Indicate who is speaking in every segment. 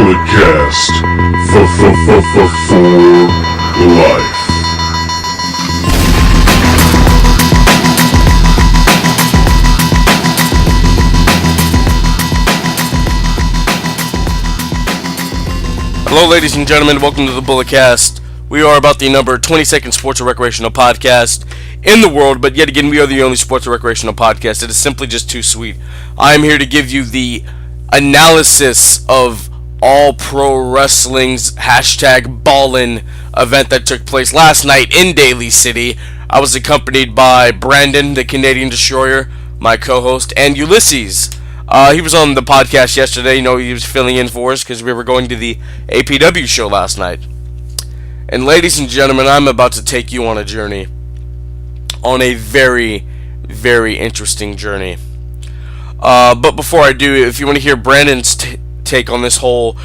Speaker 1: Bulletcast for life.
Speaker 2: Hello, ladies and gentlemen. Welcome to the Bulletcast. We are about the number 22nd sports and recreational podcast in the world, but yet again, we are the only sports and recreational podcast. It is simply just too sweet. I am here to give you the analysis of all pro wrestling's #BALLIN event that took place last night in Daly City. I was accompanied by Brandon, the Canadian Destroyer, my co-host, and Ulysses. He was on the podcast yesterday. You know, he was filling in for us because we were going to the APW show last night. And ladies and gentlemen, I'm about to take you on a journey. On a very, very interesting journey. But before I do, if you want to hear Brandon's take on this whole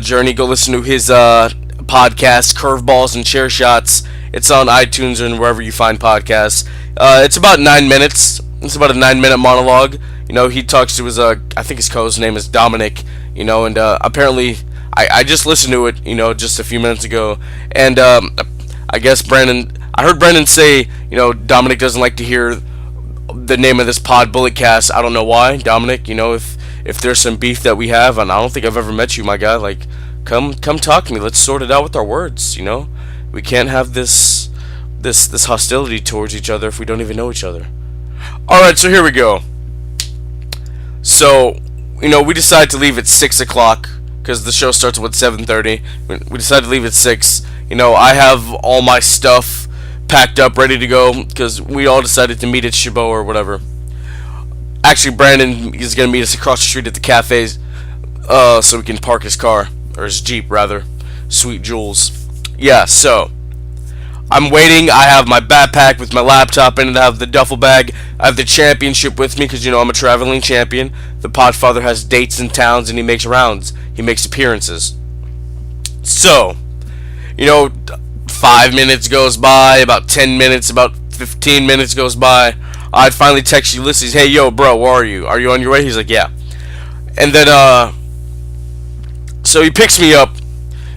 Speaker 2: journey, go listen to his podcast, Curveballs and Chair Shots. It's on iTunes and wherever you find podcasts. It's about 9 minutes. It's about a 9-minute monologue. You know, he talks to his, I think his co-host's name is Dominic, you know, and apparently, I just listened to it, you know, just a few minutes ago, and I guess I heard Brandon say, you know, Dominic doesn't like to hear the name of this pod, Bulletcast. I don't know why, Dominic, you know, if there's some beef that we have, and I don't think I've ever met you, my guy, like, come talk to me, let's sort it out with our words, you know, we can't have this hostility towards each other if we don't even know each other. Alright, so here we go. So, you know, we decided to leave at 6 o'clock, because the show starts at 7:30. We decided to leave at 6. You know, I have all my stuff packed up, ready to go, because we all decided to meet at Chabot or whatever. Actually, Brandon is going to meet us across the street at the cafes, so we can park his car, or his Jeep, rather. Sweet Jules. Yeah, so I'm waiting. I have my backpack with my laptop in it. I have the duffel bag. I have the championship with me because, you know, I'm a traveling champion. The Podfather has dates in towns and he makes rounds. He makes appearances. So, you know, 5 minutes goes by, about 10 minutes, about 15 minutes goes by. I finally text Ulysses, hey, yo, bro, where are you? Are you on your way? He's like, yeah. And then, so he picks me up.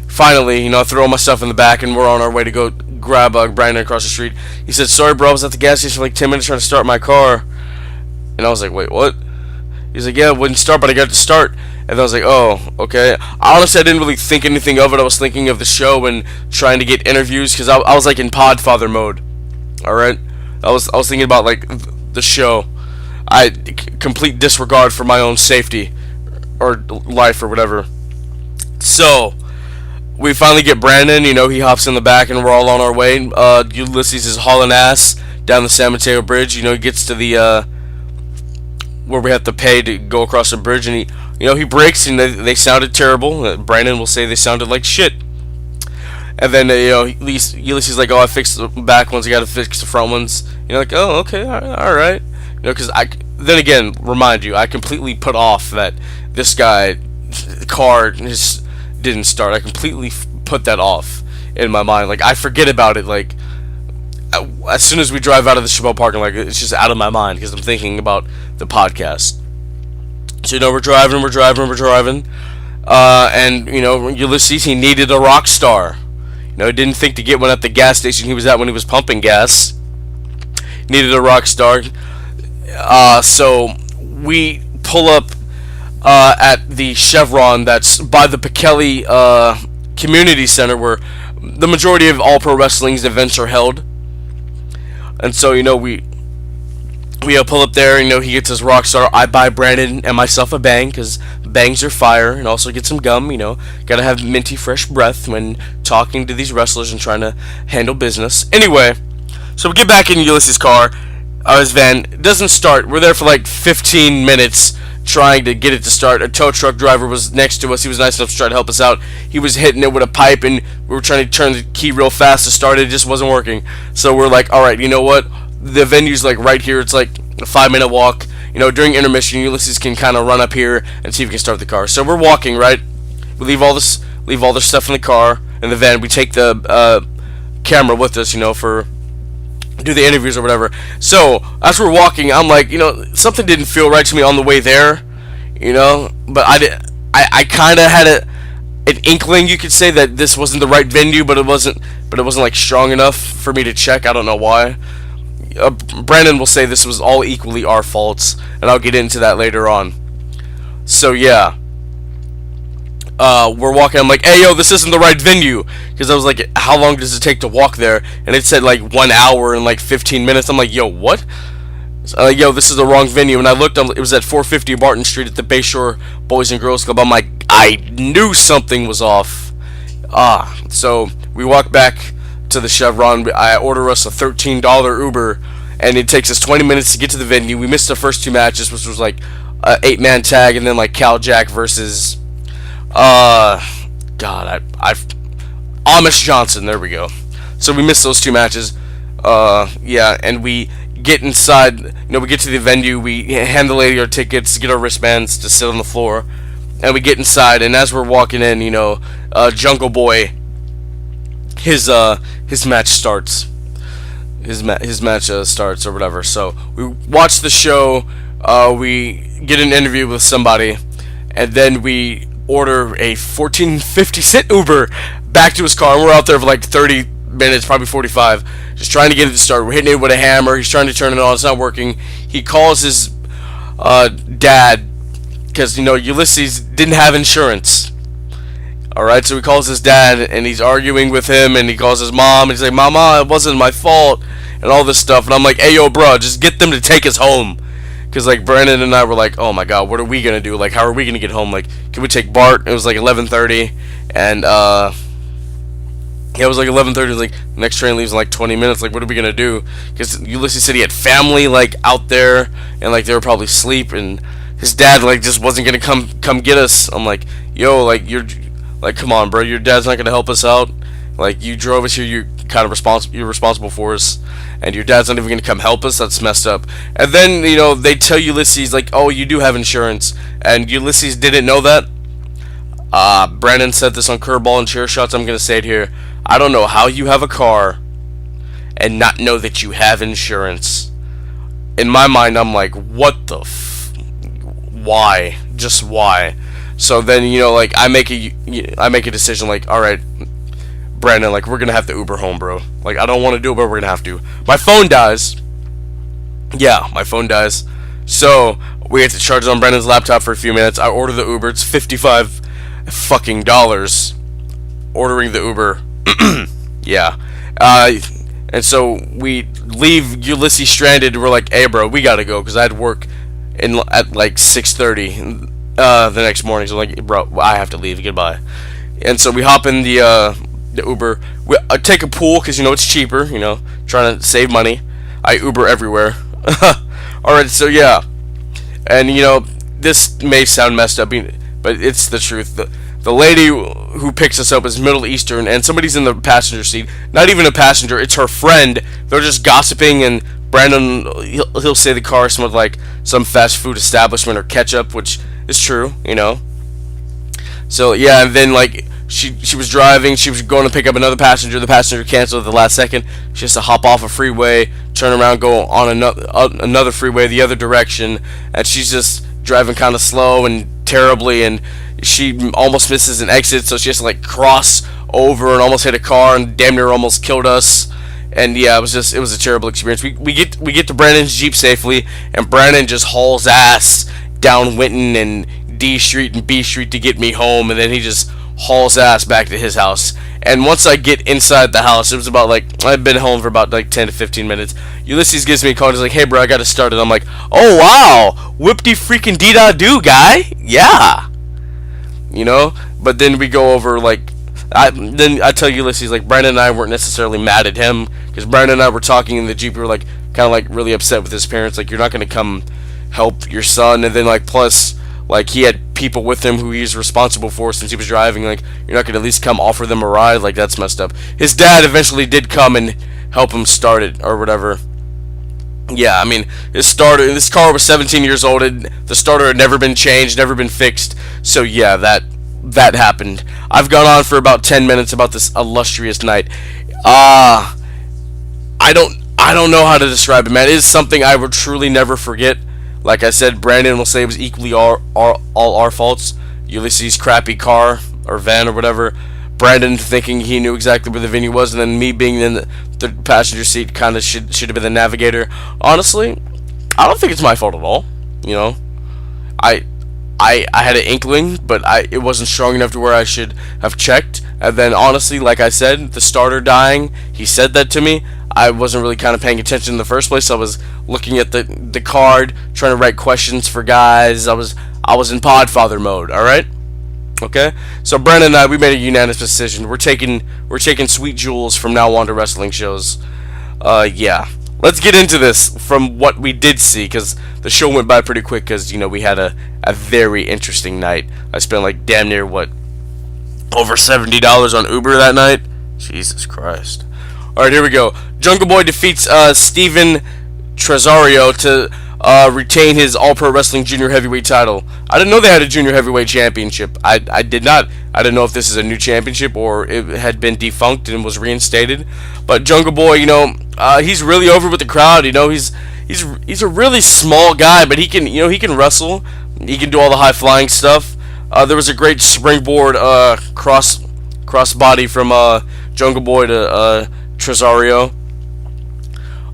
Speaker 2: Finally, you know, I throw my stuff in the back and we're on our way to go grab Brandon across the street. He said, sorry bro, I was at the gas station for like 10 minutes trying to start my car. And I was like, wait, what? He's like, yeah, it wouldn't start, but I got it to start. And I was like, oh, okay. Honestly, I didn't really think anything of it. I was thinking of the show and trying to get interviews because I was like in Podfather mode. Alright? I was thinking about like the show. Complete disregard for my own safety or life or whatever. So we finally get Brandon, you know, he hops in the back and we're all on our way. Ulysses is hauling ass down the San Mateo Bridge. You know, he gets to the, where we have to pay to go across the bridge and he brakes and they sounded terrible. Brandon will say they sounded like shit. And then, you know, Ulysses is like, oh, I fixed the back ones, I gotta fix the front ones. You know, like, oh, okay, alright. You know, because then again, remind you, I completely put off that this guy, car, didn't start. I completely put that off in my mind. Like, I forget about it, like, as soon as we drive out of the Chabot parking lot, it's just out of my mind, because I'm thinking about the podcast. So, you know, we're driving, and, you know, Ulysses, he needed a rock star. You know, he didn't think to get one at the gas station he was at when he was pumping gas. Needed a rock star. So, we pull up at the Chevron that's by the Pekeli Community Center where the majority of all pro wrestling's events are held. And so, you know, we pull up there, you know, he gets his Rockstar. I buy Brandon and myself a bang because bangs are fire, and also get some gum, you know. Gotta have minty fresh breath when talking to these wrestlers and trying to handle business. Anyway, so we get back in Ulysses' car, his van. It doesn't start. We're there for like 15 minutes trying to get it to start. A tow truck driver was next to us. He was nice enough to try to help us out. He was hitting it with a pipe, and we were trying to turn the key real fast to start it. It just wasn't working. So we're like, alright, you know what? The venue's like right here. It's like a 5-minute walk. You know, during intermission, Ulysses can kind of run up here and see if we can start the car. So we're walking, right? We leave all their stuff in the car, in the van. We take the camera with us, you know, for do the interviews or whatever. So as we're walking, I'm like, you know, something didn't feel right to me on the way there, you know. But I kind of had an inkling, you could say, that this wasn't the right venue, but it wasn't like strong enough for me to check. I don't know why. Brandon will say this was all equally our faults, and I'll get into that later on. So yeah, we're walking. I'm like, hey yo, this isn't the right venue, because I was like, how long does it take to walk there? And it said like 1 hour and like 15 minutes. I'm like, yo, what? Yo, this is the wrong venue. And I looked, it was at 450 Martin Street at the Bayshore Boys and Girls Club. I'm like, I knew something was off. So we walk back to the Chevron. I order us a $13 Uber, and it takes us 20 minutes to get to the venue. We missed the first two matches, which was like an 8-man tag, and then like Cal Jack versus Amish Johnson. There we go. So we missed those two matches. Yeah, and we get inside. We get to the venue. We hand the lady our tickets, get our wristbands to sit on the floor, and we get inside. And as we're walking in, Jungle Boy, his match starts. His match starts or whatever. So we watch the show. We get an interview with somebody, and then we order a $14.50 sit Uber back to his car. And we're out there for like 30 minutes, probably 45, just trying to get it to start. We're hitting it with a hammer. He's trying to turn it on. It's not working. He calls his dad, because Ulysses didn't have insurance. Alright, so he calls his dad, and he's arguing with him, and he calls his mom, and he's like, Mama, it wasn't my fault, and all this stuff. And I'm like, hey yo bro, just get them to take us home. Because like Brandon and I were like, oh my god, what are we gonna do? Like, how are we gonna get home? Like, can we take Bart? It was like 11:30, and yeah, it was like 11:30. It was like, next train leaves in like 20 minutes. Like, what are we gonna do? Because Ulysses said he had family like out there, and like they were probably asleep, and his dad like just wasn't gonna come get us. I'm like, yo, like come on, bro, your dad's not gonna help us out. Like, you drove us here, you're responsible for us, and your dad's not even gonna come help us. That's messed up. And then they tell Ulysses like, oh, you do have insurance, and Ulysses didn't know that. Brandon said this on Curveball and Chair Shots. I'm gonna say it here. I don't know how you have a car and not know that you have insurance. In my mind, I'm like, what the why? Just why? So then, like, I make a decision, like, alright, Brandon, like, we're gonna have to Uber home, bro. Like, I don't want to do it, but we're gonna have to. My phone dies. Yeah, my phone dies. So, we have to charge it on Brandon's laptop for a few minutes. I order the Uber. It's $55 fucking dollars ordering the Uber. Yeah. And so we leave Ulysses stranded. We're like, hey bro, we gotta go, because I had work at like 6:30 the next morning. So I'm like, bro, I have to leave. Goodbye. And so we hop in the Uber. I take a pool because it's cheaper. Trying to save money. I Uber everywhere. All right. So yeah, and this may sound messed up, but it's the truth. The lady who picks us up is Middle Eastern, and somebody's in the passenger seat. Not even a passenger, it's her friend. They're just gossiping, and Brandon, he'll say the car smelled like some fast food establishment or ketchup, which is true, So, yeah, and then, like, she was driving, she was going to pick up another passenger. The passenger canceled at the last second. She has to hop off a freeway, turn around, go on another freeway the other direction, and she's just driving kind of slow and terribly, and she almost misses an exit, so she has to like cross over and almost hit a car and damn near almost killed us. And yeah, it was a terrible experience. We get to Brandon's Jeep safely, and Brandon just hauls ass down Winton and D Street and B Street to get me home, and then he just hauls ass back to his house. And once I get inside the house, it was about like, I've been home for about like 10 to 15 minutes. Ulysses gives me a call and he's like, hey bro, I got to start it. I'm like, oh wow, whip-de freaking dee-da-doo, guy. Yeah. But then we go over like, then I tell Ulysses, like, Brandon and I weren't necessarily mad at him, because Brandon and I were talking in the Jeep. We were like kind of like really upset with his parents, like, you're not going to come help your son, and then like plus like he had people with him who he's responsible for since he was driving, like, you're not going to at least come offer them a ride. Like, that's messed up. His dad eventually did come and help him start it or whatever. Yeah, I mean, this car was 17 years old, and the starter had never been changed, never been fixed. So yeah, that happened. I've gone on for about 10 minutes about this illustrious night. I don't know how to describe it, man. It is something I would truly never forget. Like I said, Brandon will say it was equally all our faults. Ulysses' crappy car, or van or whatever. Brandon thinking he knew exactly where the venue was, and then me being in the passenger seat kind of should have been the navigator. Honestly, I don't think it's my fault at all. You know, I had an inkling, but it wasn't strong enough to where I should have checked. And then honestly, like I said, the starter dying, he said that to me. I wasn't really kind of paying attention in the first place. I was looking at the card, trying to write questions for guys. I was in Podfather mode. All right. Okay, so Brandon and I, we made a unanimous decision. We're taking sweet jewels from now on to wrestling shows. Yeah. Let's get into this from what we did see, because the show went by pretty quick, because, you know, we had a very interesting night. I spent, like, damn near, over $70 on Uber that night? Jesus Christ. Alright, here we go. Jungle Boy defeats Steven Tresario to retain his All-Pro Wrestling Junior Heavyweight title. I didn't know they had a Junior Heavyweight Championship. I did not. I didn't know if this is a new championship or it had been defunct and was reinstated. But Jungle Boy, you know, he's really over with the crowd. You know, he's a really small guy, but he can wrestle. He can do all the high flying stuff. There was a great springboard cross body from Jungle Boy to Tresario.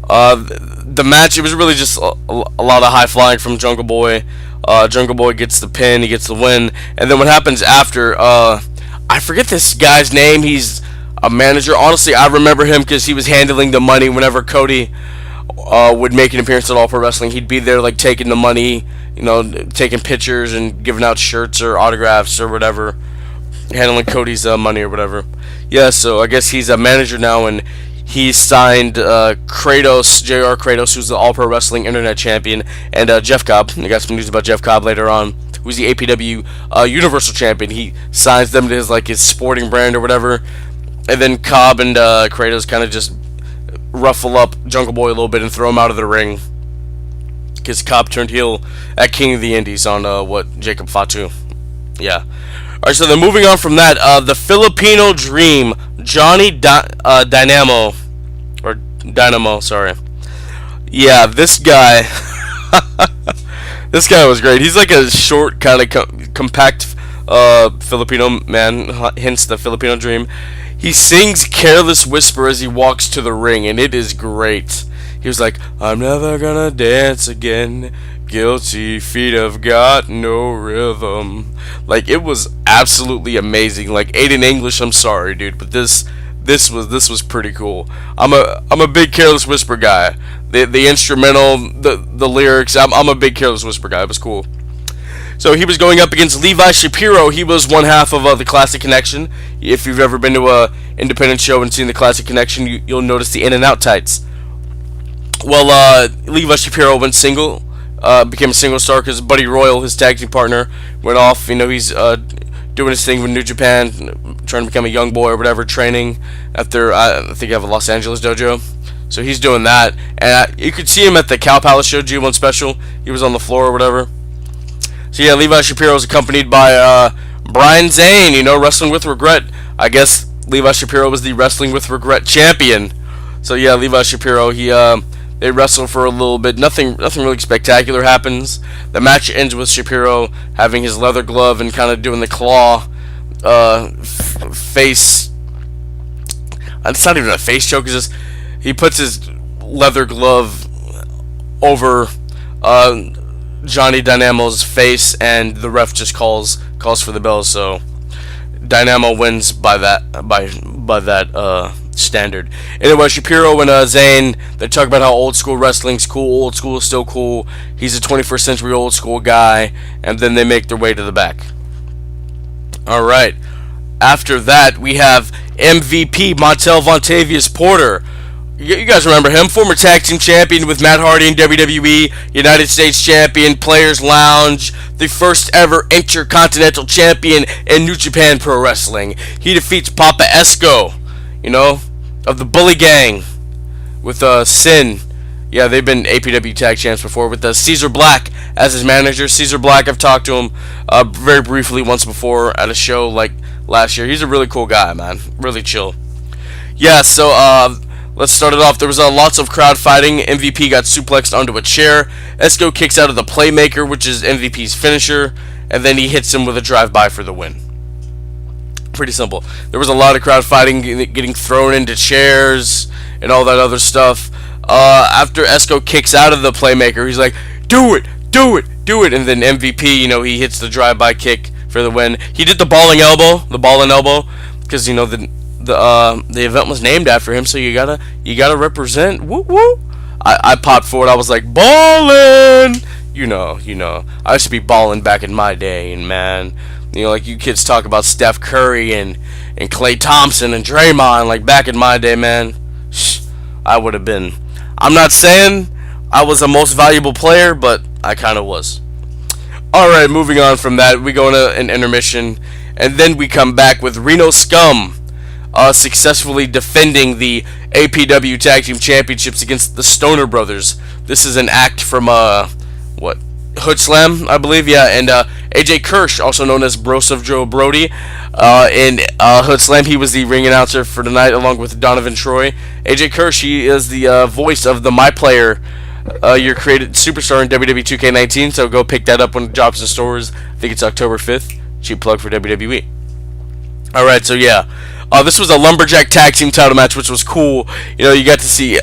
Speaker 2: The match, it was really just a lot of high flying from Jungle Boy. Jungle Boy gets the pin, he gets the win, and then what happens after? I forget this guy's name. He's a manager. Honestly, I remember him because he was handling the money whenever Cody would make an appearance at All Pro Wrestling. He'd be there, like, taking the money, you know, taking pictures and giving out shirts or autographs or whatever, handling Cody's money or whatever. Yeah, so I guess he's a manager now, and he signed Kratos, J.R. Kratos, who's the All-Pro Wrestling Internet Champion, and Jeff Cobb. I got some news about Jeff Cobb later on, who's the APW Universal Champion. He signs them to his sporting brand or whatever, and then Cobb and Kratos kind of just ruffle up Jungle Boy a little bit and throw him out of the ring, because Cobb turned heel at King of the Indies on Jacob Fatu. Yeah. Alright, so then moving on from that, the Filipino Dream, Johnny Dynamo, sorry. Yeah, this guy, this guy was great. He's like a short, kind of compact Filipino man, hence the Filipino Dream. He sings Careless Whisper as he walks to the ring, and it is great. He was like, I'm never gonna dance again. Guilty feet have got no rhythm. Like, it was absolutely amazing. Like, Aiden English, I'm sorry, dude, but this was pretty cool. I'm a big Careless Whisper guy. The instrumental, the lyrics. I'm a big Careless Whisper guy. It was cool. So he was going up against Levi Shapiro. He was one half of the Classic Connection. If you've ever been to a independent show and seen the Classic Connection, you'll notice the in and out tights. Well, Levi Shapiro went single. Became a single star because Buddy Royal, his tag team partner, went off. You know, he's doing his thing with New Japan, trying to become a young boy or whatever, training at their, I think, you have a Los Angeles dojo. So he's doing that. And you could see him at the Cow Palace show, G1 special. He was on the floor or whatever. So yeah, Levi Shapiro was accompanied by Brian Zane, you know, Wrestling with Regret. I guess Levi Shapiro was the Wrestling with Regret champion. So yeah, Levi Shapiro, they wrestle for a little bit. Nothing really spectacular happens. The match ends with Shapiro having his leather glove and kind of doing the claw face. It's not even a face choke. It's just he puts his leather glove over Johnny Dynamo's face, and the ref just calls for the bell. So Dynamo wins by that standard. Anyway, Shapiro and Zane, they talk about how old school wrestling's cool, old school is still cool, he's a 21st century old school guy, and then they make their way to the back. Alright, after that we have MVP Montel Vontavious Porter. You guys remember him, former tag team champion with Matt Hardy in WWE, United States champion, Players Lounge, the first ever Intercontinental champion in New Japan Pro Wrestling. He defeats Papa Esco, you know, of the Bully Gang, with Sin. Yeah, they've been APW tag champs before, with Caesar Black as his manager. Caesar Black, I've talked to him very briefly once before at a show like last year. He's a really cool guy, man, really chill. Yeah, so let's start it off. There was lots of crowd fighting. MVP got suplexed onto a chair. Esco kicks out of the Playmaker, which is MVP's finisher, and then he hits him with a drive-by for the win. pretty simple. There was a lot of crowd fighting, getting thrown into chairs, and all that other stuff. After Esco kicks out of the Playmaker, he's like, do it, do it, do it. And then MVP, he hits the drive-by kick for the win. He did the BALLIN elbow, because, the event was named after him, so you gotta represent. Woo woo. I popped forward. I was like, BALLIN. I used to be ballin' back in my day, and man, like you kids talk about Steph Curry and Klay Thompson and Draymond, like back in my day, man. I would have been. I'm not saying I was the most valuable player, but I kind of was. All right, moving on from that, we go into an intermission, and then we come back with Reno Scum successfully defending the APW Tag Team Championships against the Stoner Brothers. This is an act from Hood Slam, I believe, yeah, and AJ Kirsch, also known as Broseph Joe Brody, in Hood Slam. He was the ring announcer for tonight, along with Donovan Troy. AJ Kirsch, he is the voice of the My Player, your created superstar in WWE 2K19, so go pick that up when it drops in stores. I think it's October 5th. Cheap plug for WWE. Alright, so yeah. This was a Lumberjack Tag Team title match, which was cool. You got to see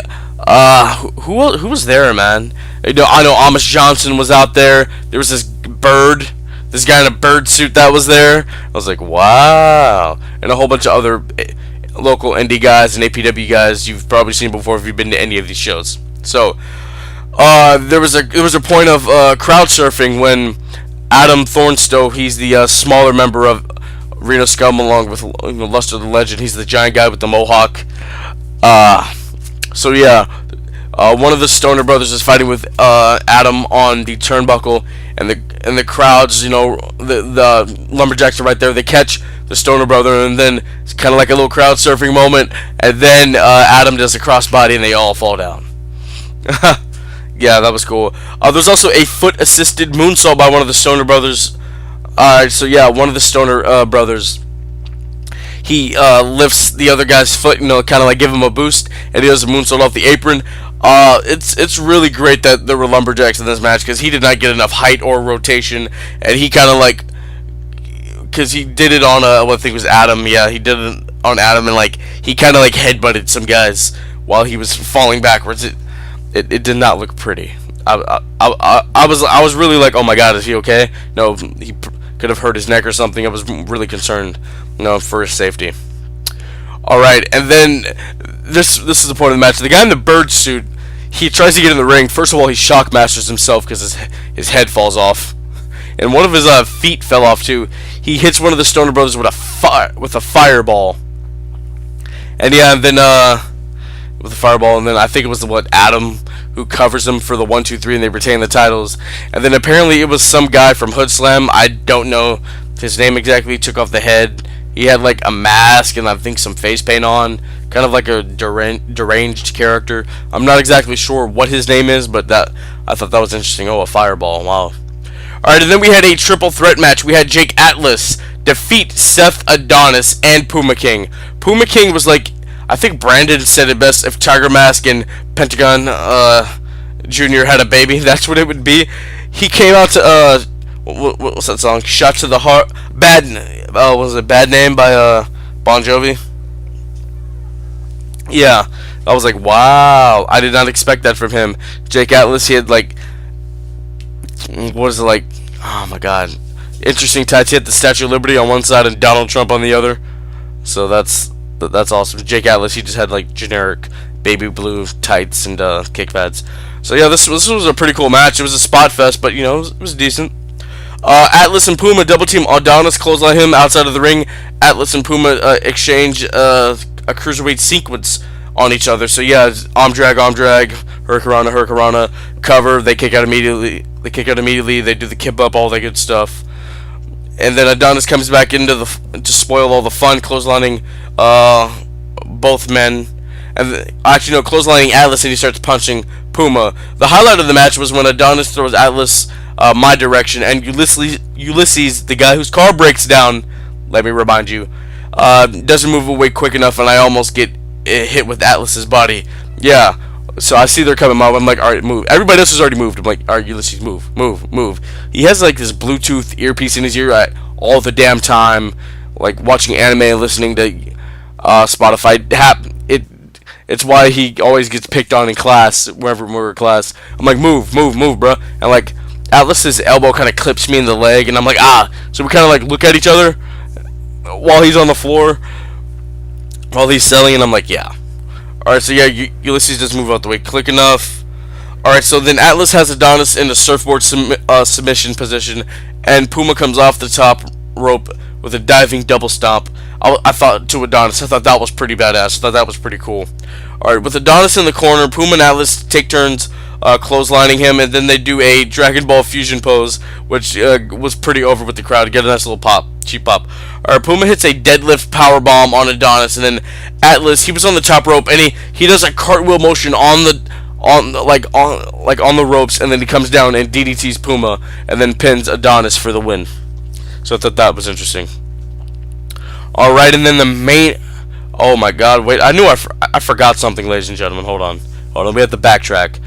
Speaker 2: who was there, man. I know Amish Johnson was out there. There was this guy in a bird suit that was there. I was like, wow. And a whole bunch of other local indie guys and APW guys you've probably seen before if you've been to any of these shows. So there was a point of crowd surfing when Adam Thornstowe, he's the smaller member of Reno Scum, along with Luster the Legend. He's the giant guy with the mohawk. So yeah, one of the Stoner Brothers is fighting with Adam on the turnbuckle, and the crowds, the Lumberjacks are right there. They catch the Stoner Brother, and then it's kind of like a little crowd surfing moment, and then Adam does a crossbody, and they all fall down. Yeah, that was cool. There's also a foot-assisted moonsault by one of the Stoner Brothers. So yeah, one of the Stoner Brothers, he lifts the other guy's foot, kind of like give him a boost, and he does a moonsault off the apron. It's really great that there were Lumberjacks in this match, because he did not get enough height or rotation, and he kind of because he did it on I think it was Adam. Yeah, he did it on Adam, and he kind of headbutted some guys while he was falling backwards. It did not look pretty. I was really like, oh my god, is he okay? No, he could have hurt his neck or something. I was really concerned, for his safety. All right, and then this is the point of the match. The guy in the bird suit, he tries to get in the ring. First of all, he shockmasters himself because his head falls off, and one of his feet fell off too. He hits one of the Stoner Brothers with a fireball, and yeah, and then with a fireball, and then I think it was Adam who covers him for the 1, 2, 3, and they retain the titles. And then apparently it was some guy from Hood Slam. I don't know his name exactly. He took off the head. He had a mask and I think some face paint on, kind of like a deranged character. I'm not exactly sure what his name is, but I thought that was interesting. Oh, a fireball! Wow. All right, and then we had a triple threat match. We had Jake Atlas defeat Seth Adonis and Puma King. Puma King was I think Brandon said it best: if Tiger Mask and Pentagon Jr. had a baby, that's what it would be. He came out to what was that song? Shot to the Heart. Was it Bad Name by Bon Jovi? Yeah, I was like, wow, I did not expect that from him. Jake Atlas, he had what is it oh my god, interesting tats. He had the Statue of Liberty on one side and Donald Trump on the other. So that's awesome. Jake Atlas, he just had generic baby blue tights and kick pads. So yeah, this was a pretty cool match. It was a spot fest, but it was decent. Atlas and Puma double team Adonis, clothesline him outside of the ring. Atlas and Puma exchange a cruiserweight sequence on each other. So yeah, arm drag, Hurricanrana, cover. They kick out immediately. They do the kip up, all that good stuff. And then Adonis comes back into to spoil all the fun, clotheslining both men. And actually, no, clotheslining Atlas, and he starts punching Puma. The highlight of the match was when Adonis throws Atlas my direction, and Ulysses, the guy whose car breaks down, let me remind you, doesn't move away quick enough, and I almost get hit with Atlas's body. Yeah, so I see they're coming up. I'm like, alright, move. Everybody else has already moved. I'm like, alright, Ulysses, move. He has this Bluetooth earpiece in his ear all the damn time. like watching anime and listening to Spotify. It's why he always gets picked on in class wherever we're in class. I'm like, move, bro, and like Atlas's elbow kind of clips me in the leg, and I'm like, ah. So we kind of like look at each other while he's on the floor, while he's selling, and I'm like, yeah. Alright, so yeah, Ulysses just move out the way quick enough. Alright, so then Atlas has Adonis in the surfboard submission position, and Puma comes off the top rope with a diving double stomp. I thought to Adonis, I thought that was pretty badass. I thought that was pretty cool. Alright, with Adonis in the corner, Puma and Atlas take turns clotheslining him, and then they do a Dragon Ball fusion pose, which was pretty over with the crowd. Get a nice little pop, cheap pop. Alright, Puma hits a deadlift power bomb on Adonis, and then Atlas, he was on the top rope, and he does a cartwheel motion on the ropes, and then he comes down and DDTs Puma, and then pins Adonis for the win. So I thought that was interesting. Alright, and then the main... Oh my god, wait, I knew I forgot something, ladies and gentlemen. Hold on, we have to backtrack.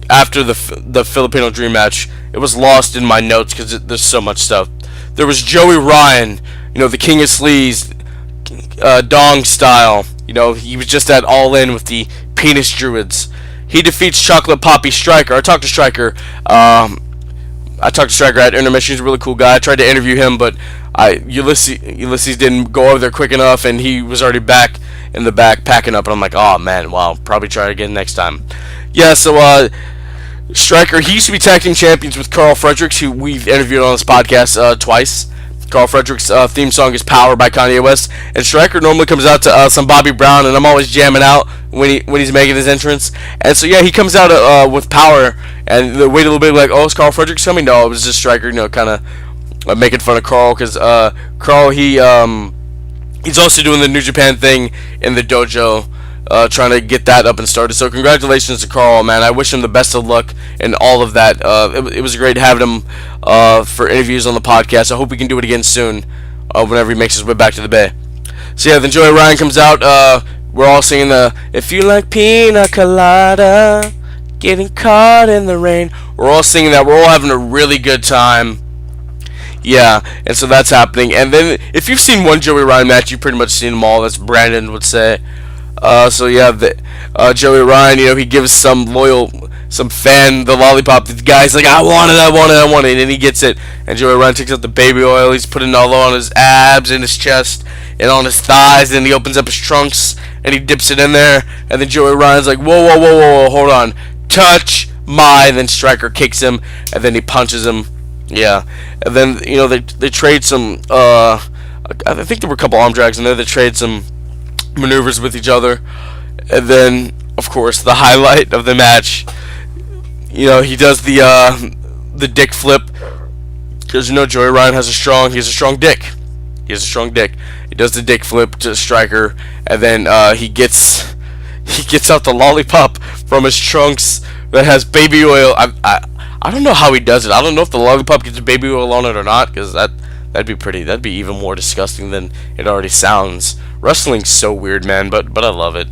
Speaker 2: After the Filipino Dream match, it was lost in my notes because there's so much stuff. There was Joey Ryan, the King of Sleaze, Dong style. He was just at All In with the Penis Druids. He defeats Chocolate Poppy Striker. I talked to Striker at intermission. He's a really cool guy. I tried to interview him, but Ulysses didn't go over there quick enough, and he was already back in the back packing up. And I'm like, oh man, wow, probably try again next time. Yeah, so Striker, he used to be tag team champions with Carl Fredericks, who we've interviewed on this podcast twice. Carl Fredericks' theme song is Power by Kanye West, and Striker normally comes out to some Bobby Brown, and I'm always jamming out when he's making his entrance. And so yeah, he comes out with Power, and they wait a little bit like, oh, is Carl Fredericks coming? No, it was just Striker, kind of making fun of Carl, because Carl, he's also doing the New Japan thing in the dojo, trying to get that up and started. So congratulations to Carl, man. I wish him the best of luck in all of that. It was great having him for interviews on the podcast. I hope we can do it again soon, whenever he makes his way back to the Bay. So yeah, then Joey Ryan comes out. We're all singing the "If You Like Pina Colada, Getting Caught in the Rain." We're all singing that. We're all having a really good time. Yeah, and so that's happening. And then if you've seen one Joey Ryan match, you've pretty much seen them all, as Brandon would say. So yeah, Joey Ryan, he gives some fan the lollipop. The guy's like, I want it, and he gets it. And Joey Ryan takes out the baby oil. He's putting it all on his abs, and his chest, and on his thighs. And he opens up his trunks, and he dips it in there. And then Joey Ryan's like, whoa, hold on, touch my. And then Striker kicks him, and then he punches him. Yeah, and then they trade some. I think there were a couple arm drags in there. They trade some maneuvers with each other, and then of course the highlight of the match, he does the dick flip, because Joey Ryan has a strong dick. He does the dick flip to Striker, and then he gets out the lollipop from his trunks that has baby oil. I don't know how he does it. I don't know if the lollipop gets baby oil on it or not, because that'd be even more disgusting than it already sounds. Wrestling's so weird, man, but I love it.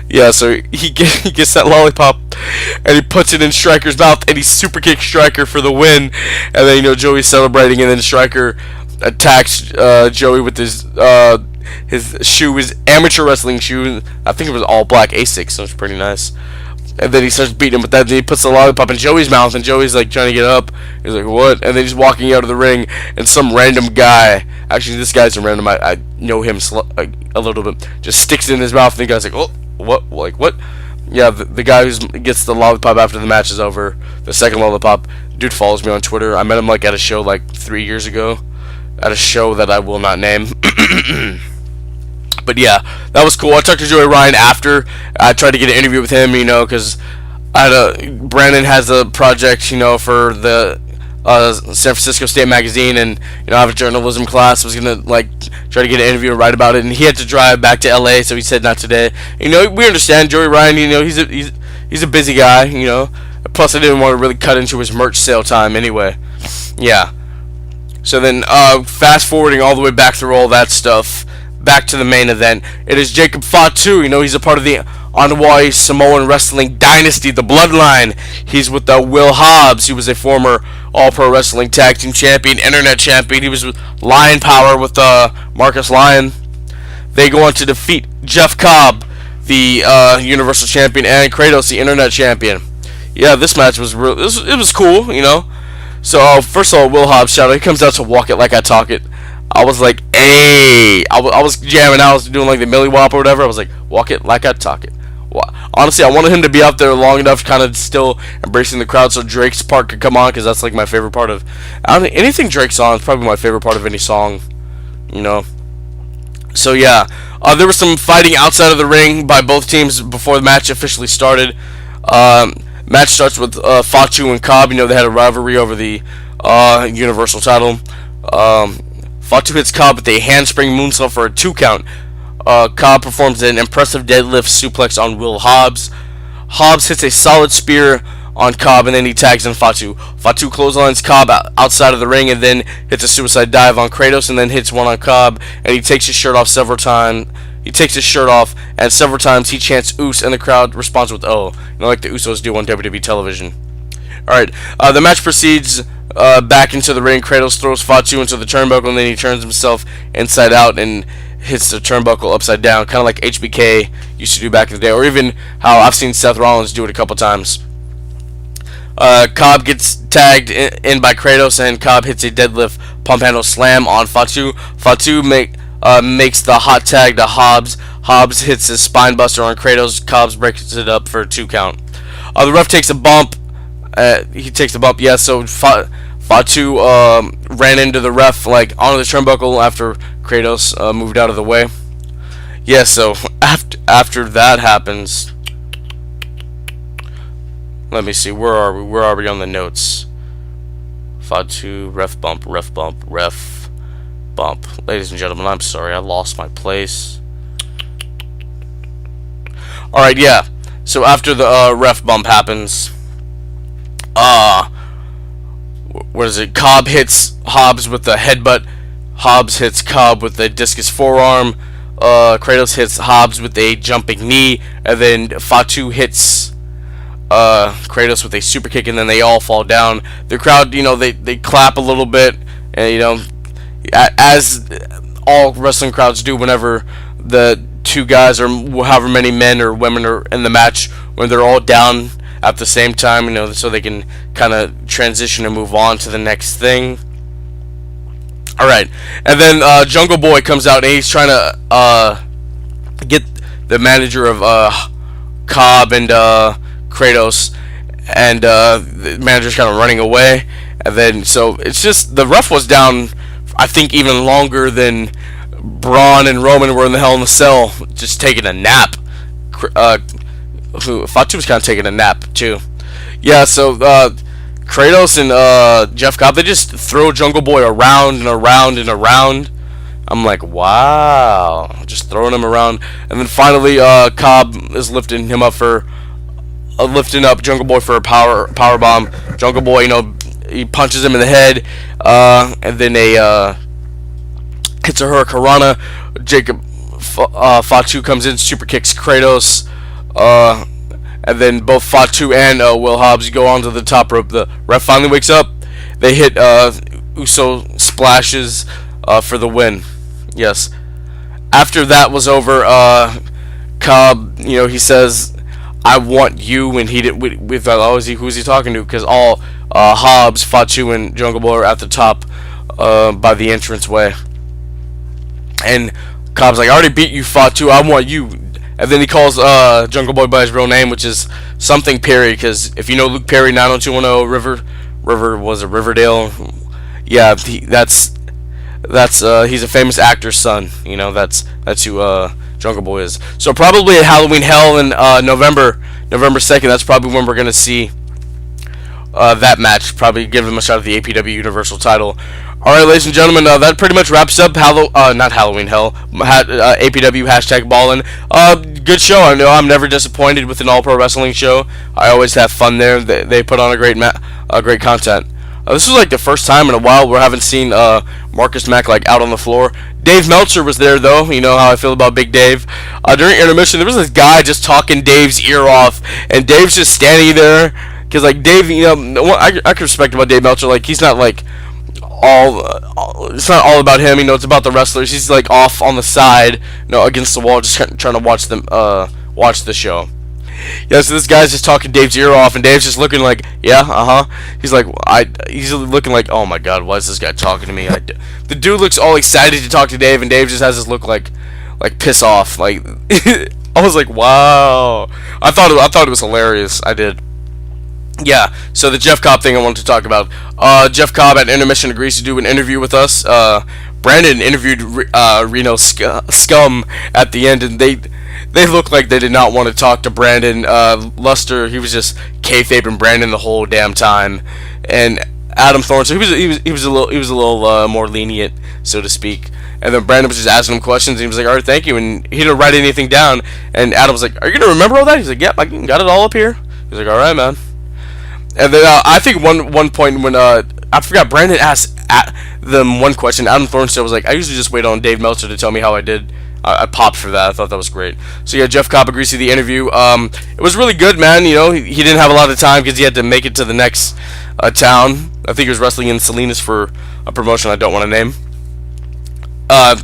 Speaker 2: Yeah, so he gets that lollipop, and he puts it in Striker's mouth, and he super kicks Striker for the win. And then Joey's celebrating, and then Striker attacks Joey with his shoe, his amateur wrestling shoe. I think it was all black Asics, so it's pretty nice. And then he starts beating him with that, and he puts the lollipop in Joey's mouth, and Joey's like trying to get up. He's like, what? And then he's walking out of the ring, and some random guy, actually this guy's a random, I know him a little bit, just sticks it in his mouth, and the guy's like, oh, what? Like, what? Yeah, the guy who gets the lollipop after the match is over, the second lollipop, dude follows me on Twitter. I met him at a show 3 years ago, at a show that I will not name. But yeah, that was cool. I talked to Joey Ryan after. I tried to get an interview with him, because Brandon has a project, for the San Francisco State Magazine, and I have a journalism class. I was gonna try to get an interview and write about it, and he had to drive back to LA, so he said not today. We understand Joey Ryan. He's a busy guy. Plus, I didn't want to really cut into his merch sale time anyway. Yeah. So then, fast forwarding all the way back through all that stuff. Back to the main event. It is Jacob Fatu. He's a part of the on the Hawaii Samoan Wrestling Dynasty, the Bloodline. He's with Will Hobbs. He was a former All-Pro Wrestling Tag Team Champion, Internet Champion. He was with Lion Power with Marcus Lyon. They go on to defeat Jeff Cobb, the Universal Champion, and Kratos, the Internet Champion. Yeah, this match was real. It was cool, you know. So first of all, Will Hobbs shout out. He comes out to Walk It Like I Talk It. I was like, hey, I was jamming. I was doing like the Millie Wop or whatever. I was like, walk it like I talk it. Honestly, I wanted him to be out there long enough, kind of still embracing the crowd, so Drake's part could come on, because that's like my favorite part of. Anything Drake's on is probably my favorite part of any song, you know. So yeah, there was some fighting outside of the ring by both teams before the match officially started. Match starts with Fatu and Cobb. You know, they had a rivalry over the Universal title. Fatu hits Cobb with a handspring moonsault for a 2 count. Cobb performs an impressive deadlift suplex on Will Hobbs. Hobbs hits a solid spear on Cobb, and then he tags in Fatu. Fatu clotheslines Cobb outside of the ring, and then hits a suicide dive on Kratos, and then hits one on Cobb, and he takes his shirt off several times. He takes his shirt off, and several times he chants "Oos," and the crowd responds with "Oh," you know, like the Usos do on WWE television. Alright, the match proceeds back into the ring. Kratos throws Fatu into the turnbuckle, and then he turns himself inside out and hits the turnbuckle upside down, kind of like HBK used to do back in the day, or even how I've seen Seth Rollins do it a couple times. Cobb gets tagged in by Kratos, and Cobb hits a deadlift pump handle slam on Fatu. Fatu makes the hot tag to Hobbs. Hobbs hits his spine buster on Kratos. Cobbs breaks it up for a 2 count. The ref takes a bump. He takes a bump, yeah, so Fatu ran into the ref, like, onto the turnbuckle after Kratos moved out of the way. Yeah, so after that happens, let me see, where are we on the notes? Fatu, ref bump, ref bump, ref bump. Ladies and gentlemen, I'm sorry, I lost my place. Alright, yeah, so after the ref bump happens, what is it? Cobb hits Hobbs with the headbutt. Hobbs hits Cobb with the discus forearm. Kratos hits Hobbs with a jumping knee, and then Fatu hits Kratos with a super kick, and then they all fall down. The crowd, you know, they clap a little bit, and you know, as all wrestling crowds do whenever the two guys or however many men or women are in the match, when they're all down at the same time, you know, so they can kind of transition and move on to the next thing. Alright, and then Jungle Boy comes out, and he's trying to get the manager of Cobb and Kratos, and the manager's kind of running away, and then, so it's just, the ref was down, I think, even longer than Braun and Roman were in the Hell in the Cell, just taking a nap. Fatu was kind of taking a nap too. Yeah, so Kratos and Jeff Cobb, they just throw Jungle Boy around and around and around. I'm like, wow, just throwing him around. And then finally, Cobb is lifting him up for lifting up Jungle Boy for a power bomb. Jungle Boy, you know, he punches him in the head, and then hits a Hurricanrana. Fatu comes in, super kicks Kratos. And then both Fatu and Will Hobbs go onto the top rope. The ref finally wakes up. They hit Uso splashes for the win. Yes. After that was over, Cobb, you know, he says, "I want you," and he did. We thought, oh, who's he talking to? Because all Hobbs, Fatu, and Jungle Boy are at the top by the entranceway. And Cobb's like, "I already beat you, Fatu. I want you." And then he calls Jungle Boy by his real name, which is something Perry, because if you know Luke Perry, 90210, River was a Riverdale. Yeah, he's a famous actor's son. You know, that's who Jungle Boy is. So probably at Halloween Hell in November 2nd, that's probably when we're going to see that match. Probably give him a shot at the APW Universal title. Alright, ladies and gentlemen, that pretty much wraps up not Halloween Hell, APW hashtag BALLIN. Good show. I know I'm never disappointed with an all-pro wrestling show. I always have fun there. They put on a great content. This was like the first time in a while we haven't seen Marcus Mack like out on the floor. Dave Meltzer was there though. You know how I feel about Big Dave. During intermission, there was this guy just talking Dave's ear off, and Dave's just standing there because like Dave, I can respect about Dave Meltzer. Like he's not like it's not all about him. It's about the wrestlers. He's like off on the side, against the wall, just trying to watch them watch the show. Yeah, so this guy's just talking Dave's ear off, and Dave's just looking like, yeah, He's like, he's looking like, oh my god, why is this guy talking to me? The dude looks all excited to talk to Dave, and Dave just has this look like piss off. Like, I was like, wow. I thought it was hilarious. I did. Yeah, so the Jeff Cobb thing I wanted to talk about. Jeff Cobb at intermission agrees to do an interview with us. Brandon interviewed Reno Scum at the end, and they looked like they did not want to talk to Brandon. Luster, he was just kayfabing Brandon the whole damn time, and Adam Thorne, so he was a little more lenient, so to speak. And then Brandon was just asking him questions, and he was like, all right, thank you, and he didn't write anything down. And Adam was like, are you gonna remember all that? He's like, yep, I got it all up here. He's like, all right, man. And then I think one point when I forgot, Brandon asked them one question. Adam Thornstead was like, I usually just wait on Dave Meltzer to tell me how I did. I popped for that. I thought that was great. So yeah, Jeff Cobb agrees to the interview. It was really good, man. He didn't have a lot of time because he had to make it to the next town. I think he was wrestling in Salinas for a promotion I don't want to name.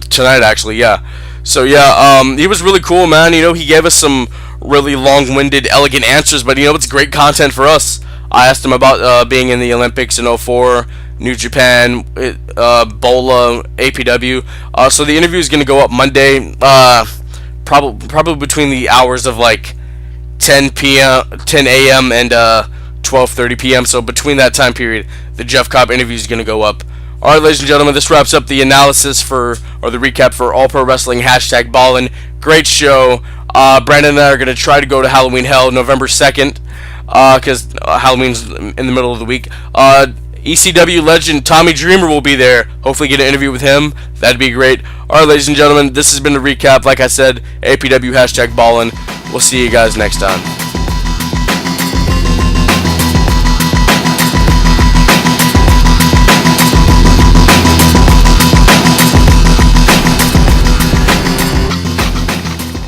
Speaker 2: Tonight, actually, yeah. So yeah, he was really cool, man. He gave us some really long-winded, elegant answers, but it's great content for us. I asked him about being in the Olympics in 04, New Japan, BOLA, APW. So the interview is going to go up Monday, probably between the hours of like 10 a.m. and 12:30 p.m. So between that time period, the Jeff Cobb interview is going to go up. All right, ladies and gentlemen, this wraps up the analysis or the recap for All Pro Wrestling #BALLIN. Great show. Brandon and I are going to try to go to Halloween Hell November 2nd. Because Halloween's in the middle of the week. ECW legend Tommy Dreamer will be there. Hopefully get an interview with him. That'd be great. Alright, ladies and gentlemen, this has been a recap. Like I said, APW #BALLIN. We'll see you guys next time.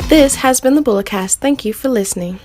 Speaker 3: This has been the Bulletcast. Thank you for listening.